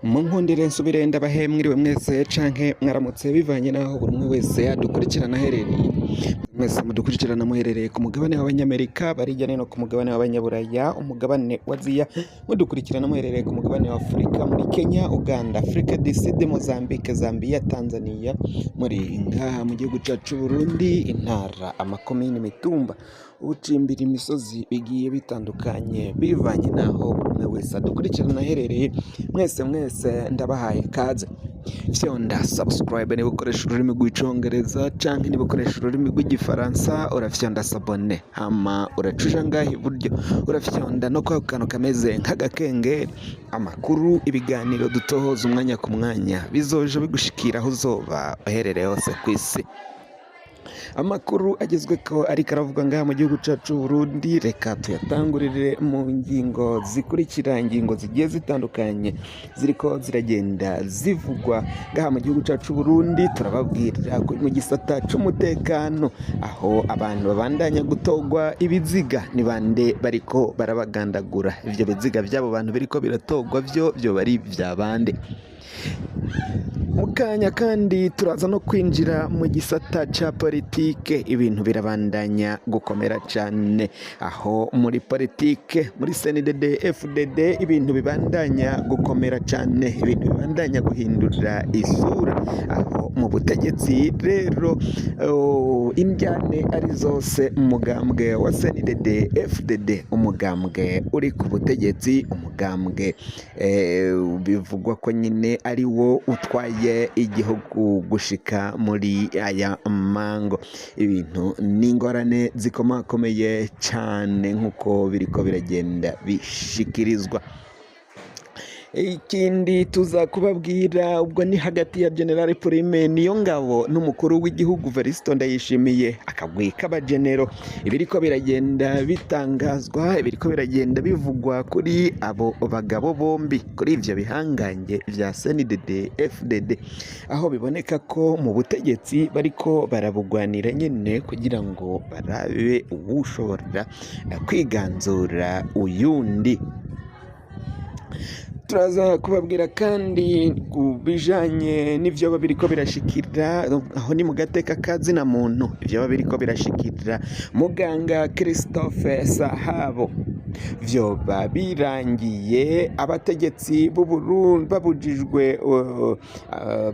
Munkundire nsubire ndabahe mwiriwe mwese canke mwaramutse bivanye naho buri umwe wese adukurikirana aherereye. Mwese mudukurikirana muherereye ku mugabane w'Abanyamerika, barijya no ku mugabane w'Abanyaburaya, umugabane wa Aziya, mudukurikirana muherereye ku mugabane wa Afurika, muri Kenya, Uganda, Afrika du Sud, Mozambique, Zambia, Tanzania, muri ngaha mu gihugu cyacu Burundi, intara, amakomine, imitumba, ubucimbira, imisozi bigiye bitandukanye bivanye naho buri umwe wese adukurikirana aherereye. Mwese ndabahaye kaze. Fyonda subscribe niba ukoresha ururimi rw'icongereza canke niba ukoresha ururimi rw'igifaransa, urafyonda sabone hama uracuja ngaho iburyo urafyonda no kwa kantu kameze nk'agakengeri. Amakuru, ibiganiro dutohoza umwanya ku mwanya bizoje bigushikira aho uzoba uherereye hose ku isi. Amakuru agezweko ariko aravuga ngaha mu gihugu cyacu Burundi, reka tuyatangurire mu ngingo zikurikira. Ingingo zigiye zitandukanye ziriko ziragenda zivugwa ngaha mu gihugu cyacu Burundi. Turababwira mu gisata c'umutekano aho abantu babandanya gutogwa ibiziga, ni bande bariko barabagandagura. Ivyo biziga by'abo bantu biriko biratogwa byo bari vya bande? Mukanya kandi turaza no kwinjira mu gisata ca politike. Ibintu birabandanya gukomera cyane aho muri politike, muri CNDD FDD ibintu bibandanya gukomera cyane, ibintu bibandanya guhindura isura aho mu butegetsi rero indyane ari zose umugambwe wa CNDD FDD, umugambwe uri ku butegetsi, umugambwe bivugwa ko nyine ari wo utwaye igihugu gushika muri aya mango. Ibintu n'ingorane zikomakomeye cyane nk'uko biriko biragenda bishikirizwa. Ikindi tuza kubabwira ubwo ni hagati ya General Prime Niyongabo n'umukuru w'igihugu Varisito Ndayishimiye, akagwi k'abagenero. Ibiriko biragenda bitangazwa, ibiriko biragenda bivugwa kuri abo bagabo bombi, kuri ivyo bihangange vya CNDD FDD, aho biboneka ko mu butegetsi bariko barabugwanira nyene kugira ngo barabe uwushobora kwiganzura uyundi. Turaza kubabwira kandi ku bijanye n'ivyo babiriko birashikira aho ni mu gateka kazina muntu, ivyo babiriko birashikira muganga Christophe Sahabo. Vyoba birangiye abategetsi b'u Burundi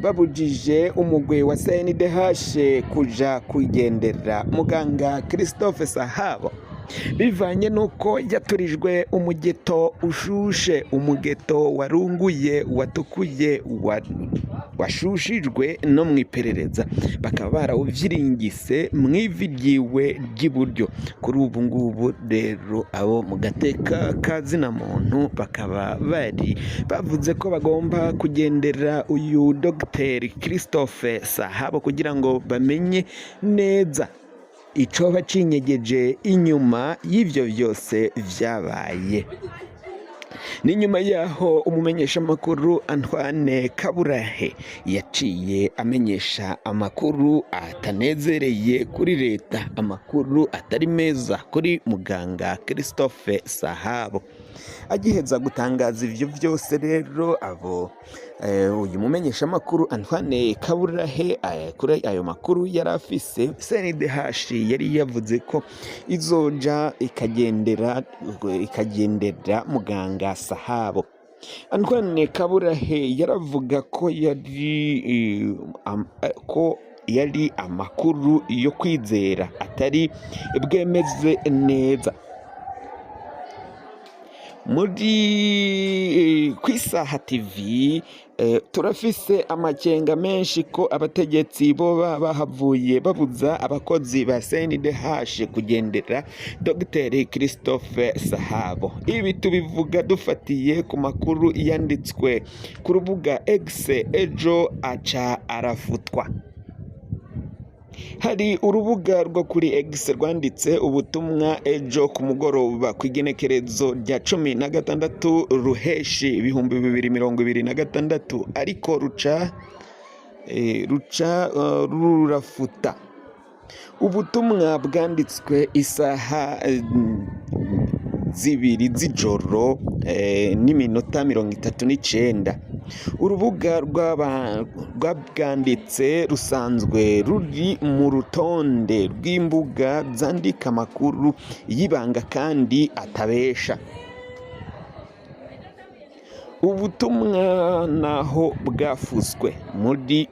babujije umugwi wa CNDH kuja kugendera muganga Christophe Sahabo, bivanye nuko yaturijwe umugeto ushushe, umugeto warunguye, watukuye, washushijwe no mwiperereza, bakaba barawuvyiringise mwivi ryiwe ry'iburyo. Kuri ubu ngubu rero abo mu gateka kazina muntu bakaba bavuze ko bagomba kugendera uyu Dr. Christophe Sahabo kugira ngo bamenye neza icoba cinyegeje inyuma y'ivyo vyose vyabaye. Ni nyuma yaho umumenyesha makuru Antoine Kaburahe yaciye amenyesha amakuru atanezereye kuri leta, amakuru atari meza kuri muganga Christophe Sahabo. Agiheza gutangaza ivyo vyose rero abo uyu mumenyesha makuru Antoine Kaburahe kuri ayo makuru yari afise, CNDH yari yavuze ko izoja ikagendera muganga Sahabo. Antoine Kaburahe yaravuga ko yari amakuru yo kwizera atari bwemeze neza. Muri Kwisaha TV turafise amakenga menshi ko abategetsi boba bahavuye babuza abakozi ba CNDH kugendera Dr. Christophe Sahabo. Ibi tubivuga dufatiye ku makuru yanditswe ku rubuga X ejo aca arafutwa. Hari urubuga rwo kuri X rwanditse ubutumwa ejo ku mugoroba kw'igenekerezo rya 16 Ruheshi 2026, ariko ruca rurafuta. Ubutumwa bwanditswe isaha zibiri z'ijoro n'iminota 39 urubuga rwabwanditse rusanzwe ruri mu rutonde rw'imbuga zandika amakuru y'ibanga kandi atabesha. Ubutumwa naho bwafuzwe muri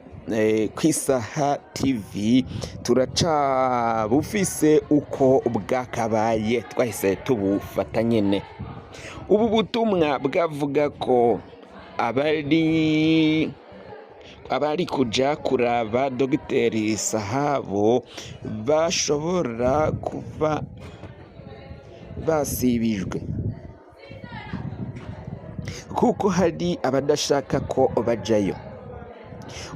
Kwisaha TV turaca bufise uko bwakabaye, twahise tubufata nyene. Ubu butumwa bwavuga ko abari kuja kuraba Dogiteri Sahabo bashobora kuba basibijwe kuko hari abadashaka ko bajayo.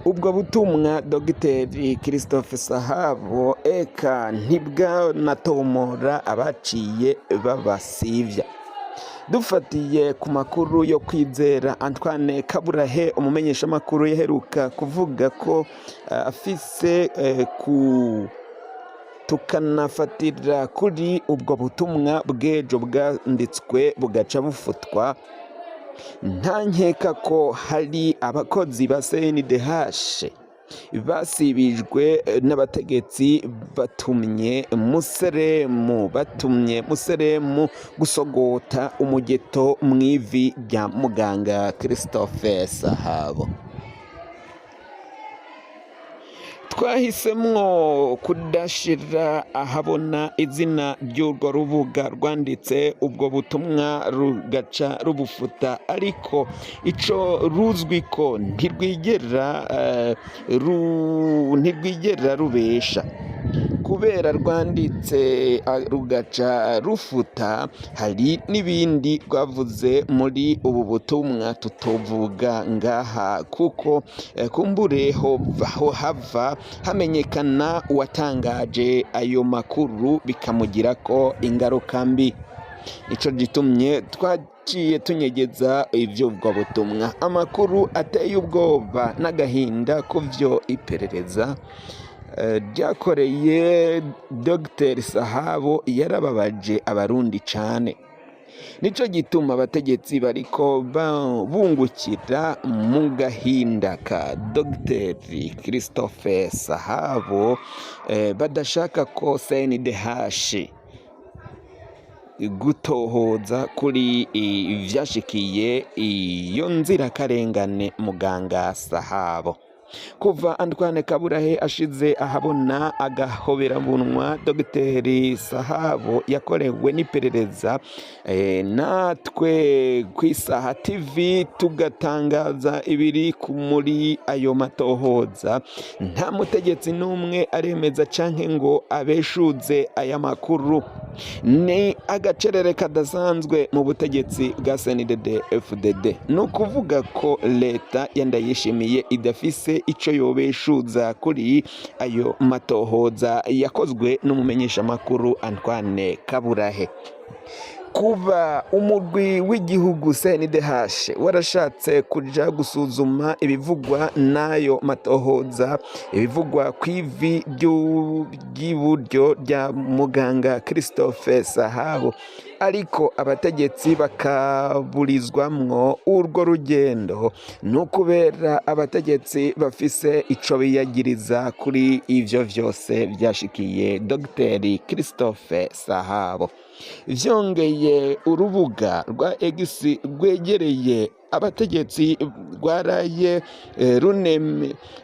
Ubwo butumwa Dogiteri Christophe Sahabo eka ntibwanatomora abaciye babasivya. Dufatiye ku makuru yo kwizera, Antoine Kaburahe umumenyeshamakuru yaheruka kuvuga ko afise tukanafatira kuri ubwo butumwa bw'ejo bwanditswe bugaca bufutwa. Nta nkeka ko hari abakozi ba CNDH basibijwe n'abategetsi batumye Museremu gusogota umugeto mw'ivi rya muganga Christophe Sahabo. Twahisemwo kudashira ahabona izina ry'urwo rubuga rwanditse ubwo butumwa rugaca rubufuta, ariko ico ruzwi ko ntirwigera rubesha. Kubera rwanditse rugaca rufuta, hari n'ibindi rwavuze muri ubu butumwa tutovuga ngaha kuko kumbure hava hamenyekana uwatangaje ayo makuru bikamugirako ingaruka mbi. Nico gitumye twaciye tunyegeza ivy'ubwo butumwa. Amakuru ateye ubwoba n'agahinda kuvyo iperereza ryakoreye Dr Sahabo yarababaje abarundi cane. Nico gituma abategetsi bariko bungukira mu gahinda ka Dr Christophe Sahabo badashaka ko CNDH gutohoza kuri ivyashikiye iyo nzirakarengane muganga Sahabo. Kuva Antoine Kaburahe ashize ahabona agahoberabunwa Dogiteri Sahabo yakorewe n'iperereza, natwe Kwisaha TV tugatangaza ibiri muri ayo matohoza. Nta mutegetsi n'umwe aremeza canke ngo abeshuze aya makuru. Ni agacerere kadasanzwe mu butegetsi bwa CNDD-FDD. No kuvuga ko leta yandayishimiye idafise ico yobeshuza kuri ayo matohoza yakozwe n'umumenyeshamakuru Antoine Kaburahe. Kuba umugwi w'igihugu CNDH warashatse kuja gusuzuma ibivugwa n'ayo matohoza, ibivugwa kw'ivi ry'iburyo rya muganga Christophe Sahabo, ariko abategetsi bakaburizwamwo urwo rugendo, n'ukubera abategetsi bafise ico biyagiriza kuri ivyo vyose vyashikiye Dr Christophe Sahabo. Vyongeye urubuga rwa X rwegereye abategetsi rwaraye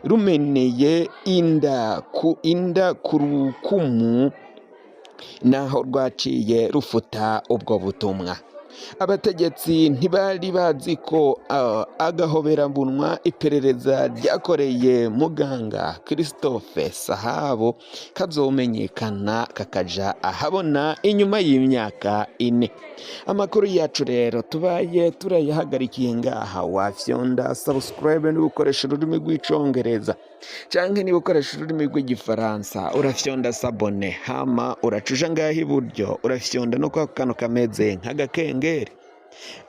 rumeneye inda ku rukumu, naho rwaciye rufuta ubwo butumwa. Abategetsi ntibari bazi ko agahoberabunwa iperereza ryakoreye muganga Christophe Sahabo kazomenyekana kakaja ahabona inyuma y'imyaka 4. Amakuru yacu rero tubaye turayahagarikiye ngaha. Wafyonda subscribe niba ukoresha ururimi rw'icongereza, canke niba ukoresha ururimi rw'igifaransa urafyonda sabone, hama uracuja ngaha iburyo urafyonda no kwa kano kameze nk'agakengeri.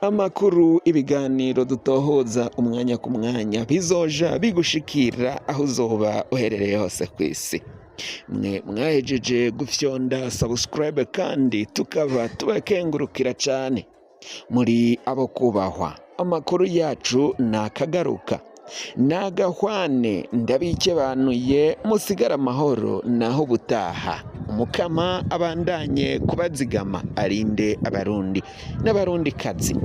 Amakuru, ibiganiro dutohoza umwanya ku mwanya bizoja bigushikira aho uzoba uherereye hose kw'isi. Mwe mwahejeje gufyonda subscribe kandi tukaba tubakengurukira cane, muri abo kubahwa. amakuru yacu nakagaruka nagahwane ndabikebanuye musigara amahoro naho butaha. Umukama abandanye kubazigama arinde abarundi n'abarundi kazi.